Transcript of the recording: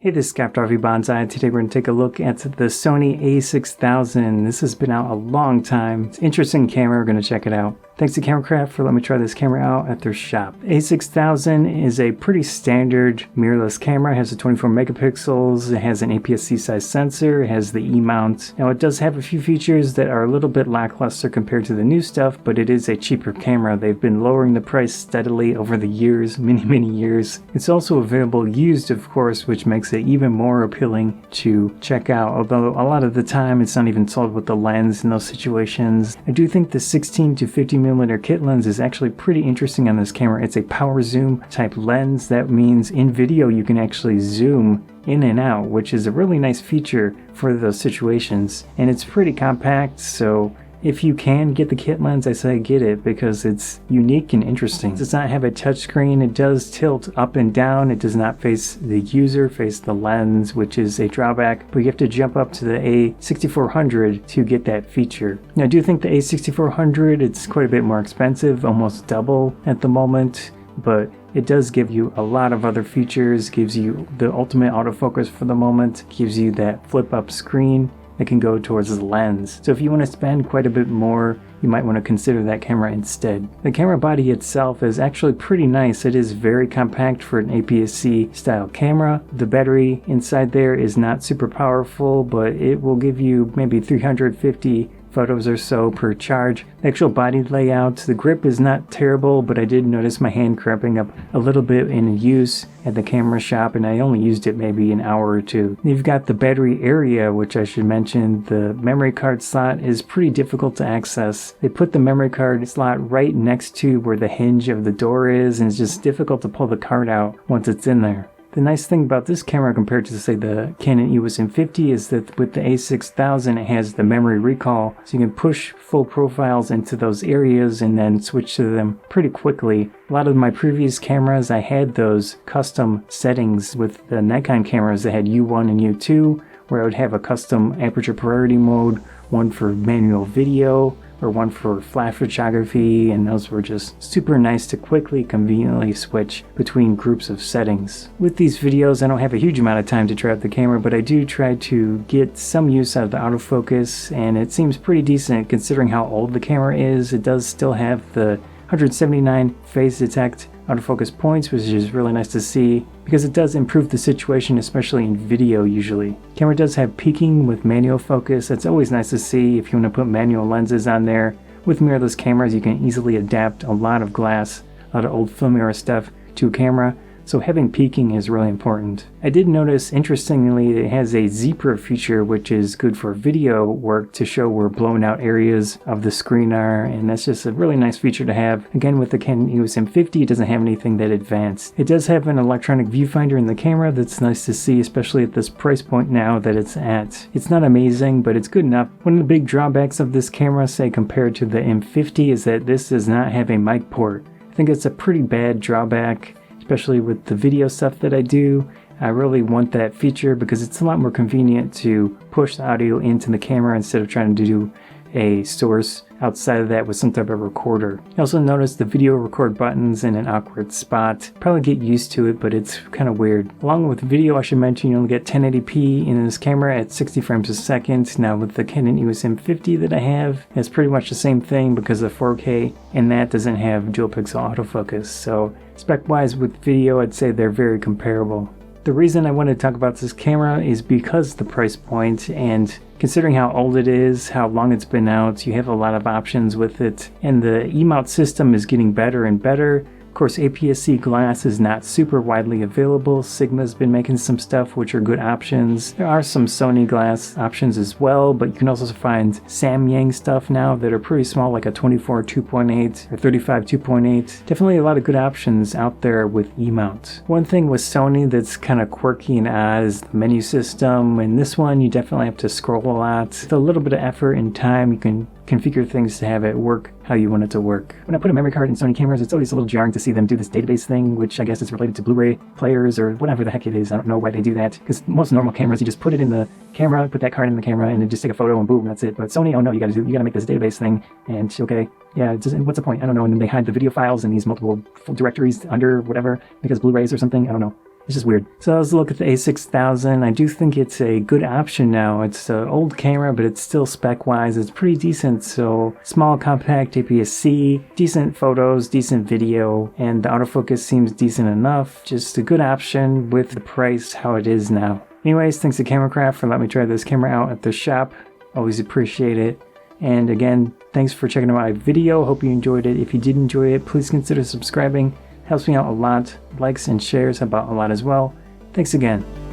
Hey, this is Captain Banzai. Today we're going to take a look at the Sony A6000. This has been out a long time. It's an interesting camera. We're going to check it out. Thanks to Camera for letting me try this camera out at their shop. A6000 is a pretty standard mirrorless camera. It has a 24 megapixels. It has an APS-C size sensor. It has the E-mount. Now it does have a few features that are a little bit lackluster compared to the new stuff, but it is a cheaper camera. They've been lowering the price steadily over the years, many years. It's also available used, of course, which makes it even more appealing to check out, although a lot of the time it's not even sold with the lens in those situations. I do think the 16 to 50mm kit lens is actually pretty interesting on this camera. It's a power zoom type lens. That means in video you can actually zoom in and out, which is a really nice feature for those situations. And it's pretty compact, so if you can get the kit lens, I say get it because it's unique and interesting. It does not have a touchscreen. It does tilt up and down. It does not face the user, face the lens, which is a drawback, but you have to jump up to the A6400 to get that feature. Now, I do think the A6400, it's quite a bit more expensive, almost double at the moment, but it does give you a lot of other features, gives you the ultimate autofocus for the moment, gives you that flip up screen that can go towards the lens. So if you want to spend quite a bit more, you might want to consider that camera instead. The camera body itself is actually pretty nice. It is very compact for an APS-C style camera. The battery inside there is not super powerful, but it will give you maybe 350 photos or so per charge. The actual body layout, the grip is not terrible, but I did notice my hand cramping up a little bit in use at the camera shop, and I only used it maybe an hour or two. You've got the battery area, which I should mention. The memory card slot is pretty difficult to access. They put the memory card slot right next to where the hinge of the door is, and it's just difficult to pull the card out once it's in there. The nice thing about this camera compared to, say, the Canon EOS M50 is that with the A6000 it has the memory recall, so you can push full profiles into those areas and then switch to them pretty quickly. A lot of my previous cameras, I had those custom settings with the Nikon cameras that had U1 and U2, where I would have a custom aperture priority mode, one for manual video, or one for flash photography, and those were just super nice to quickly, conveniently switch between groups of settings. With these videos, I don't have a huge amount of time to try out the camera, but I do try to get some use out of the autofocus, and it seems pretty decent considering how old the camera is. It does still have the 179 phase detect autofocus points, which is really nice to see because it does improve the situation, especially in video usually. Camera does have peaking with manual focus. That's always nice to see if you want to put manual lenses on there. With mirrorless cameras, you can easily adapt a lot of glass, a lot of old film era stuff to a camera. So having peaking is really important. I did notice, interestingly, it has a Z-per feature, which is good for video work to show where blown out areas of the screen are, and that's just a really nice feature to have. Again, with the Canon EOS M50, it doesn't have anything that advanced. It does have an electronic viewfinder in the camera that's nice to see, especially at this price point now that it's at. It's not amazing, but it's good enough. One of the big drawbacks of this camera, say compared to the M50, is that this does not have a mic port. I think it's a pretty bad drawback, especially with the video stuff that I do. I really want that feature because it's a lot more convenient to push the audio into the camera instead of trying to do a source outside of that with some type of recorder. I also noticed the video record buttons in an awkward spot. Probably get used to it, but it's kind of weird. Along with video, I should mention you only get 1080p in this camera at 60 frames a second. Now with the Canon EOS M50 that I have, it's pretty much the same thing because of 4K, and that doesn't have dual pixel autofocus. So spec-wise with video, I'd say they're very comparable. The reason I wanted to talk about this camera is because the price point, and considering how old it is, how long it's been out, you have a lot of options with it, and the E-mount system is getting better and better. Of course, APS-C glass is not super widely available. Sigma's been making some stuff which are good options. There are some Sony glass options as well, but you can also find Samyang stuff now that are pretty small, like a 24 2.8 or 35 2.8. Definitely a lot of good options out there with E-mount. One thing with Sony that's kind of quirky and odd is the menu system. In this one, you definitely have to scroll a lot. With a little bit of effort and time, you can configure things to have it work how you want it to work. When I put a memory card in Sony cameras, it's always a little jarring to see them do this database thing, which I guess is related to Blu-ray players or whatever the heck it is. I don't know why they do that, because most normal cameras, you just put it in the camera, put that card in the camera, and then just take a photo and boom, that's it. But Sony, oh no, you gotta make this database thing, and okay, yeah, what's the point? I don't know. And then they hide the video files in these multiple directories under whatever, because Blu-rays or something, I don't know. It's just weird. So let's look at the A6000. I do think it's a good option now. It's an old camera, but it's still spec-wise. It's pretty decent. So small, compact, APS-C, decent photos, decent video, and the autofocus seems decent enough. Just a good option with the price how it is now. Anyways, thanks to Camera for letting me try this camera out at the shop. Always appreciate it. And again, thanks for checking out my video. Hope you enjoyed it. If you did enjoy it, please consider subscribing. Helps me out a lot. Likes and shares help out a lot as well. Thanks again.